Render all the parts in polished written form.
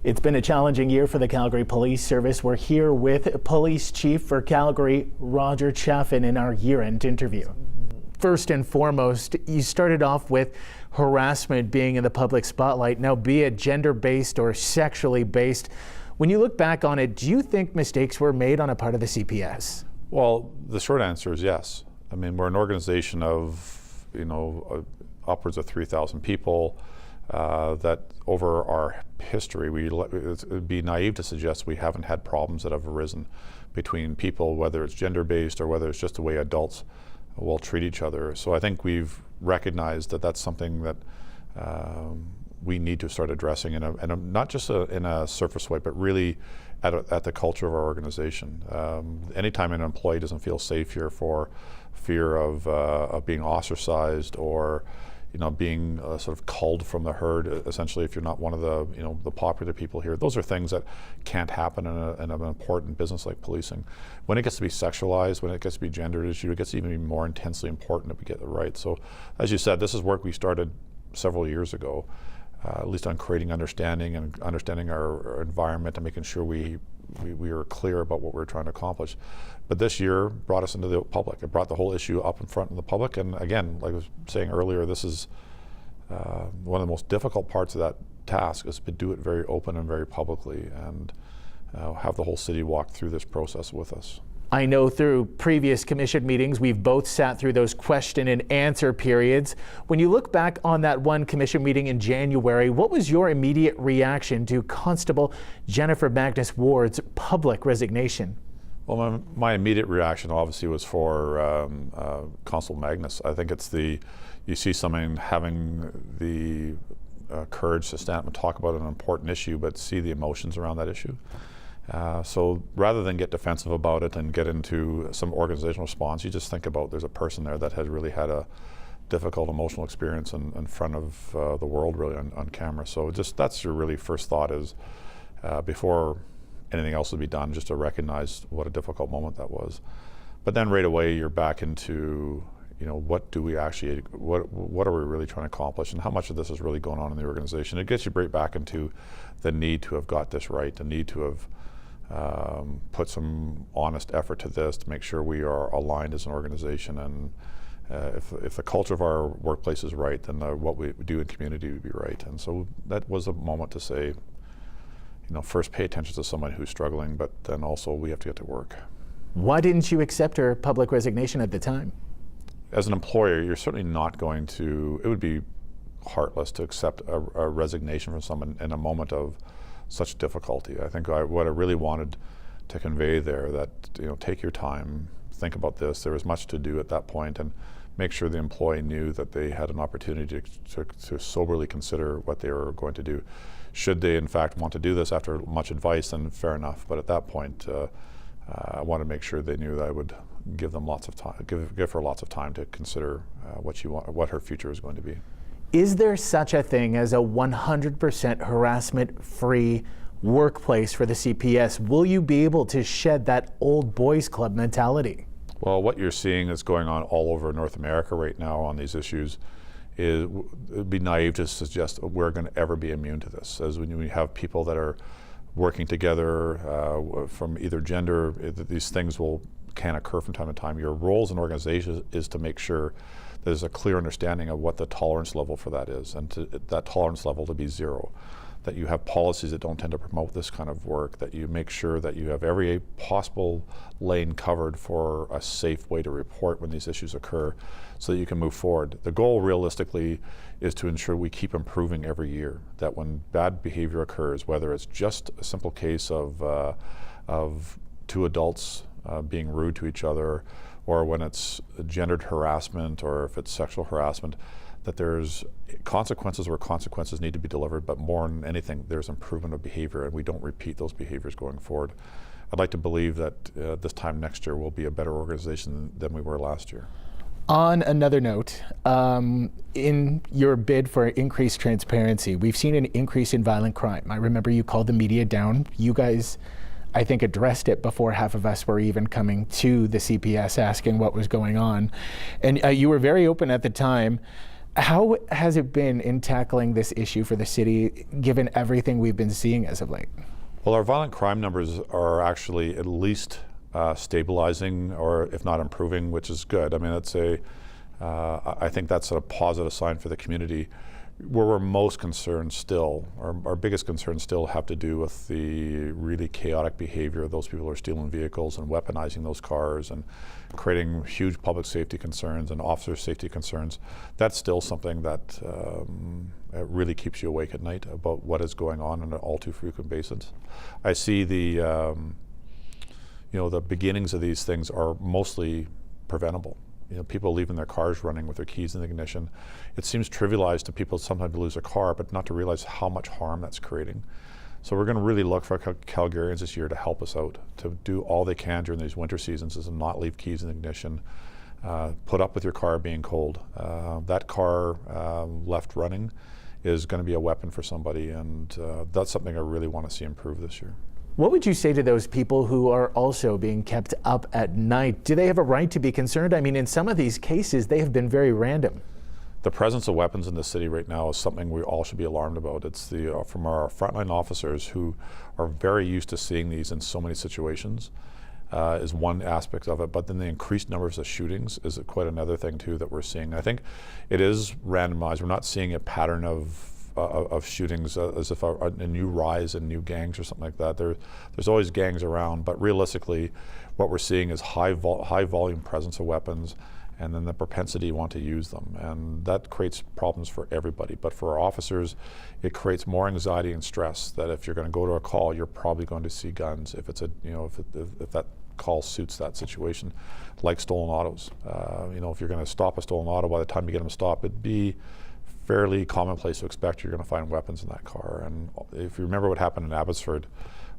It's been a challenging year for the Calgary Police Service. We're here with Police Chief for Calgary, Roger Chaffin, in our year-end interview. First and foremost, you started off with harassment being in the public spotlight, now be it gender-based or sexually based. When you look back on it, do you think mistakes were made on a part of the CPS? Well, the short answer is yes. I mean, we're an organization of, upwards of 3,000 people. That over our history, it would be naive to suggest we haven't had problems that have arisen between people, whether it's gender-based or whether it's just the way adults will treat each other. So I think we've recognized that that's something that we need to start addressing, not just in a surface way, but really at the culture of our organization. Anytime an employee doesn't feel safe here for fear of being ostracized or being sort of culled from the herd, essentially, if you're not one of the popular people here. Those are things that can't happen in an important business like policing. When it gets to be sexualized, when it gets to be gendered issue, it gets even more intensely important that we get it right. So, as you said, this is work we started several years ago, at least on creating understanding and understanding our environment and making sure we are clear about what we're trying to accomplish. But this year brought us into the public. It brought the whole issue up in front of the public. And again, like I was saying earlier, this is one of the most difficult parts of that task, is to do it very open and very publicly and have the whole city walk through this process with us. I know through previous commission meetings, we've both sat through those question and answer periods. When you look back on that one commission meeting in January, what was your immediate reaction to Constable Jennifer Magnus Ward's public resignation? Well, my immediate reaction obviously was for Constable Magnus. I think it's you see someone having the courage to stand up and talk about an important issue, but see the emotions around that issue. So rather than get defensive about it and get into some organizational response, you just think about there's a person there that has really had a difficult emotional experience in front of the world, really, on camera. So just that's your really first thought is, before anything else would be done, just to recognize what a difficult moment that was. But then right away you're back into, what do we actually, what are we really trying to accomplish, and how much of this is really going on in the organization? It gets you right back into the need to have got this right, the need to have put some honest effort to this to make sure we are aligned as an organization. And if the culture of our workplace is right, then what we do in community would be right. And so that was a moment to say, first pay attention to someone who's struggling, but then also we have to get to work. Why didn't you accept her public resignation at the time? As an employer, you're certainly not going to, it would be heartless to accept a resignation from someone in a moment of such difficulty. I think what I really wanted to convey there, that take your time, think about this. There was much to do at that point, and make sure the employee knew that they had an opportunity to soberly consider what they were going to do. Should they in fact want to do this after much advice, then fair enough. But at that point, I wanted to make sure they knew that I would give them lots of time, give her lots of time to consider what her future is going to be. Is there such a thing as a 100% harassment-free workplace for the CPS? Will you be able to shed that old boys club mentality? Well, what you're seeing is going on all over North America right now on these issues. It would be naive to suggest we're going to ever be immune to this. As when you have people that are working together from either gender, these things can occur from time to time. Your role as an organization is to make sure there's a clear understanding of what the tolerance level for that is, and that tolerance level to be zero. That you have policies that don't tend to promote this kind of work, that you make sure that you have every possible lane covered for a safe way to report when these issues occur so that you can move forward. The goal realistically is to ensure we keep improving every year, that when bad behavior occurs, whether it's just a simple case of two adults being rude to each other, or when it's gendered harassment, or if it's sexual harassment, that there's consequences where consequences need to be delivered, but more than anything, there's improvement of behavior, and we don't repeat those behaviors going forward. I'd like to believe that this time next year we'll be a better organization than we were last year. On another note, in your bid for increased transparency, we've seen an increase in violent crime. I remember you called the media down. You guys, I think, addressed it before half of us were even coming to the CPS asking what was going on. And you were very open at the time. How has it been in tackling this issue for the city, given everything we've been seeing as of late? Well, our violent crime numbers are actually at least stabilizing, or if not improving, which is good. I mean, I think that's a positive sign for the community. Where we're most concerned still, our biggest concerns still have to do with the really chaotic behavior of those people who are stealing vehicles and weaponizing those cars and creating huge public safety concerns and officer safety concerns. That's still something that really keeps you awake at night about what is going on an all too frequent basis. I see the beginnings of these things are mostly preventable. People leaving their cars running with their keys in the ignition. It seems trivialized to people sometimes to lose a car, but not to realize how much harm that's creating. So we're going to really look for Calgarians this year to help us out, to do all they can during these winter seasons, is to not leave keys in the ignition, put up with your car being cold. That car left running is going to be a weapon for somebody, and that's something I really want to see improve this year. What would you say to those people who are also being kept up at night? Do they have a right to be concerned? I mean, in some of these cases, they have been very random. The presence of weapons in the city right now is something we all should be alarmed about. It's from our frontline officers who are very used to seeing these in so many situations is one aspect of it, but then the increased numbers of shootings is quite another thing too that we're seeing. I think it is randomized. We're not seeing a pattern of shootings as if a new rise in new gangs or something like that. There's always gangs around, but realistically what we're seeing is high volume presence of weapons, and then the propensity to want to use them, and that creates problems for everybody. But for our officers, it creates more anxiety and stress that if you're going to go to a call, you're probably going to see guns if that call suits that situation, like stolen autos. If you're going to stop a stolen auto, by the time you get them stopped, it'd be fairly commonplace to expect you're going to find weapons in that car. And if you remember what happened in Abbotsford,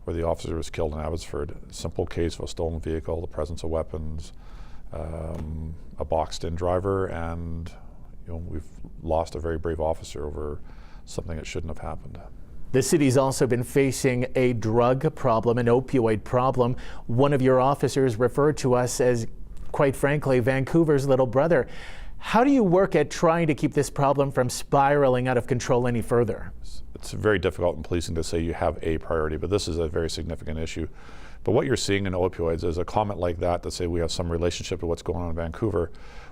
where the officer was killed in Abbotsford, simple case of a stolen vehicle, the presence of weapons, a boxed-in driver, and we've lost a very brave officer over something that shouldn't have happened. The city's also been facing a drug problem, an opioid problem. One of your officers referred to us as, quite frankly, Vancouver's little brother. How do you work at trying to keep this problem from spiraling out of control any further? It's very difficult in policing to say you have a priority, but this is a very significant issue. But what you're seeing in opioids is a comment like that to say we have some relationship to what's going on in Vancouver.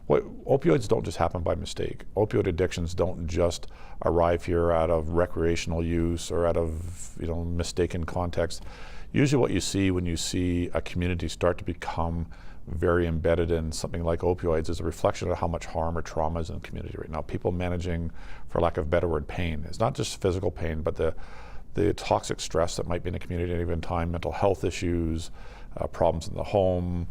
Opioids don't just happen by mistake. Opioid addictions don't just arrive here out of recreational use or out of mistaken context. Usually what you see when you see a community start to become very embedded in something like opioids is a reflection of how much harm or trauma is in the community right now. People managing, for lack of a better word, pain. It's not just physical pain, but the toxic stress that might be in the community at any given time, mental health issues, problems in the home,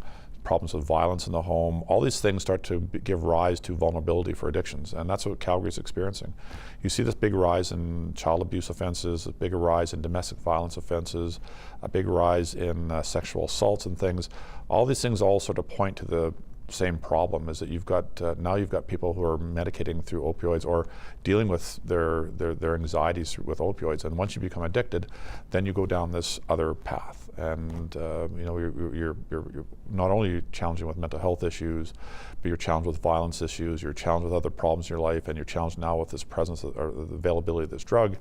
problems with violence in the home. All these things start to give rise to vulnerability for addictions, and that's what Calgary's experiencing. You see this big rise in child abuse offenses, a big rise in domestic violence offenses, a big rise in sexual assaults and things. All these things all sort of point to the same problem, is that you've got now you've got people who are medicating through opioids or dealing with their anxieties with opioids, and once you become addicted, then you go down this other path, and you're not only challenging with mental health issues, but you're challenged with violence issues, you're challenged with other problems in your life, and you're challenged now with this presence or the availability of this drug,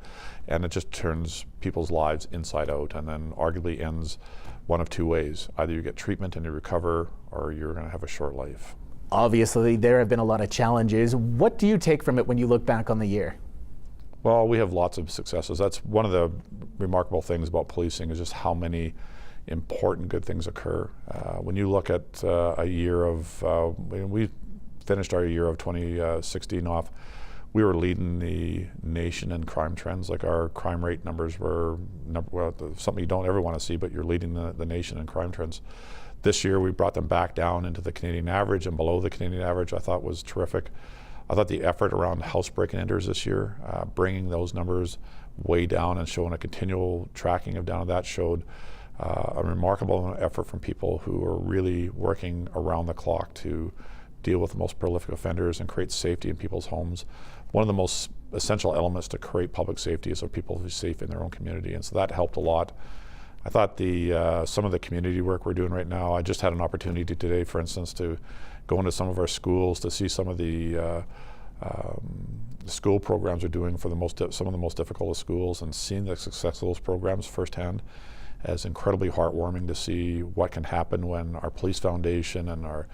and it just turns people's lives inside out, and then arguably ends one of two ways. Either you get treatment and you recover, or you're going to have a short life. Obviously, there have been a lot of challenges. What do you take from it when you look back on the year? Well, we have lots of successes. That's one of the remarkable things about policing, is just how many important good things occur. When you look at a year of, we finished our year of 2016 off, we were leading the nation in crime trends. Like, our crime rate numbers were something you don't ever want to see, but you're leading the nation in crime trends. This year we brought them back down into the Canadian average and below the Canadian average. I thought was terrific. I thought the effort around housebreaking enters this year, bringing those numbers way down and showing a continual tracking of down to that, showed a remarkable effort from people who are really working around the clock to deal with the most prolific offenders and create safety in people's homes. One of the most essential elements to create public safety is for people to be safe in their own community, and so that helped a lot. I thought some of the community work we're doing right now, I just had an opportunity today, for instance, to go into some of our schools to see some of the school programs are doing for some of the most difficult of schools, and seeing the success of those programs firsthand is incredibly heartwarming to see what can happen when our police foundation and our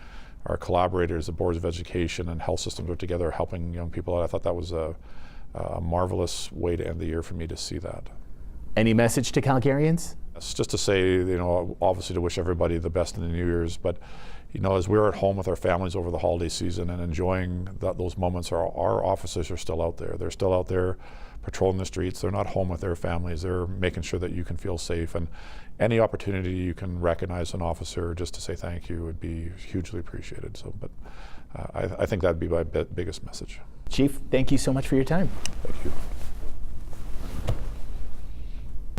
collaborators, the boards of education and health systems are together helping young people out. I thought that was a marvelous way to end the year for me to see that. Any message to Calgarians? It's just to say, you know, obviously to wish everybody the best in the New Year's, but you know, as we're at home with our families over the holiday season and enjoying those moments, our officers are still out there. They're still out there patrolling the streets. They're not home with their families. They're making sure that you can feel safe, and any opportunity you can recognize an officer just to say thank you would be hugely appreciated. So, but I think that'd be my biggest message. Chief, thank you so much for your time. Thank you.